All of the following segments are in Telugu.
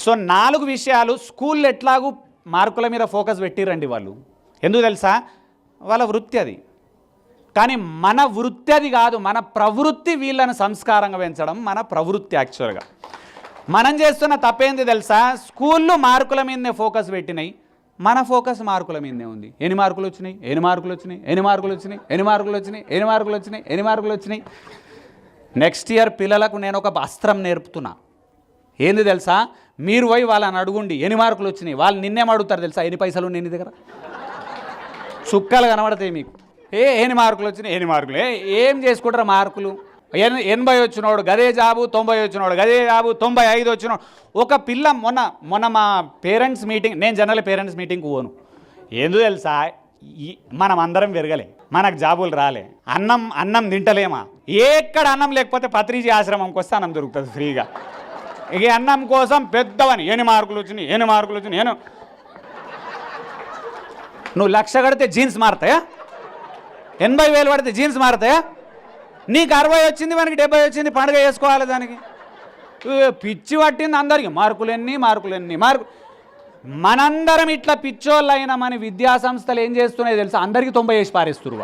సో 4 విషయాలు స్కూల్లో ఎట్లాగూ మార్కుల మీద ఫోకస్ పెట్టిరండి వాళ్ళు. ఎందుకు తెలుసా? వాళ్ళ వృత్తి అది. కానీ మన వృత్తి అది కాదు, మన ప్రవృత్తి వీళ్ళని సంస్కారంగా పెంచడం మన ప్రవృత్తి. యాక్చువల్గా మనం చేస్తున్న తప్పేంది తెలుసా? స్కూళ్ళు మార్కుల మీదనే ఫోకస్ పెట్టినాయి, మన ఫోకస్ మార్కుల మీదనే ఉంది. ఎన్ని మార్కులు వచ్చినాయి, ఎన్ని మార్కులు వచ్చినాయి, ఎన్ని మార్కులు వచ్చినాయి, ఎన్ని మార్కులు వచ్చినాయి, ఎన్ని మార్కులు వచ్చినాయి, ఎన్ని మార్కులు వచ్చినాయి. నెక్స్ట్ ఇయర్ పిల్లలకు నేను ఒక అస్త్రం నేర్పుతున్నా. ఏంది తెలుసా? మీరు పోయి వాళ్ళని అడుగుండి ఎన్ని మార్కులు వచ్చినాయి. వాళ్ళు నిన్నేం అడుగుతారు తెలుసా? ఎన్ని పైసలు నేను దగ్గర చుక్కలు కనబడతాయి మీకు. ఎన్ని మార్కులు వచ్చినాయి, ఎన్ని మార్కులు, ఏం చేసుకుంటారు మార్కులు? 80 వచ్చినోడు గదే జాబు, 90 వచ్చినోడు గదే జాబు, 95 వచ్చినోడు. ఒక పిల్ల మొన్న మా పేరెంట్స్ మీటింగ్, నేను జనరల్ పేరెంట్స్ మీటింగ్కి పోను. ఎందుకు తెలుసా? మనం అందరం పెరగలే, మనకు జాబులు రాలే, అన్నం తింటలేమా. ఎక్కడ అన్నం లేకపోతే పత్రిజీ ఆశ్రమంకి వస్తే అన్నం దొరుకుతుంది ఫ్రీగా. ఇక అన్నం కోసం పెద్దవని ఎన్ని మార్కులు వచ్చినాయి, ఎన్ని మార్కులు వచ్చినాయి. నువ్వు 1,00,000 కడితే జీన్స్ మారుతాయా? 80,000 పడితే జీన్స్ మారుతాయా? నీకు 60 వచ్చింది, మనకి 70 వచ్చింది, పండుగ చేసుకోవాలి దానికి. పిచ్చి పట్టింది అందరికి. మార్కులు మనందరం ఇట్లా పిచ్చోళ్ళు అయినా మన విద్యా సంస్థలు ఏం చేస్తున్నాయో తెలుసా? అందరికీ 90 వేసి పారేస్తున్నారు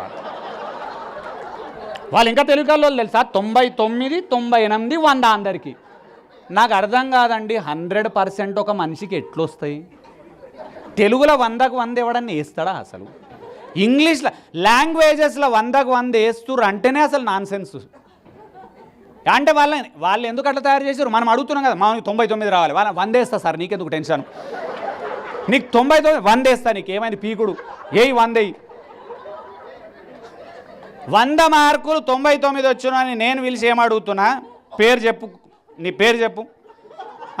వాళ్ళు. ఇంకా తెలుగులో తెలుసా? 99, 98, 100 అందరికీ. నాకు అర్థం కాదండి, 100% ఒక మనిషికి ఎట్లొస్తాయి? తెలుగులో 100కు 100 ఎవడన్నా వేస్తాడా అసలు? ఇంగ్లీష్లో లాంగ్వేజెస్లో 100కు 100 వేస్తుర్రు అంటేనే అసలు నాన్ సెన్స్. అంటే వాళ్ళు ఎందుకు అట్లా తయారు చేశారు? మనం అడుగుతున్నాం కదా, మనకి 99 రావాలి, వాళ్ళ 100 వేస్తా సార్, నీకెందుకు టెన్షన్, నీకు 99 100 వేస్తా, నీకు ఏమైంది పీకుడు, 100 100 మార్కులు 99 వచ్చును అని నేను పిలిచి ఏమడుగుతున్నా? పేరు చెప్పు, నీ పేరు చెప్పు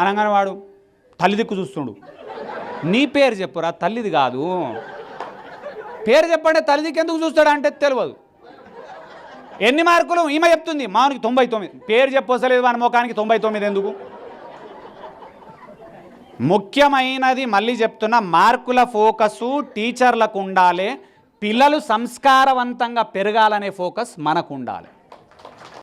అనగానే వాడు తల్లి దిక్కు చూస్తుండు. నీ పేరు చెప్పురా, తల్లిది కాదు. పేరు చెప్పంటే తల్లి దిక్కు ఎందుకు చూస్తాడా అంటే తెలియదు. ఎన్ని మార్కులు ఈమె చెప్తుంది, మానికి 99. పేరు చెప్పొస్తలేదు వాని ముఖానికి 99 ఎందుకు? ముఖ్యమైనది మళ్ళీ చెప్తున్నా, మార్కుల ఫోకసు టీచర్లకు ఉండాలి, పిల్లలు సంస్కారవంతంగా పెరగాలనే ఫోకస్ మనకు ఉండాలి.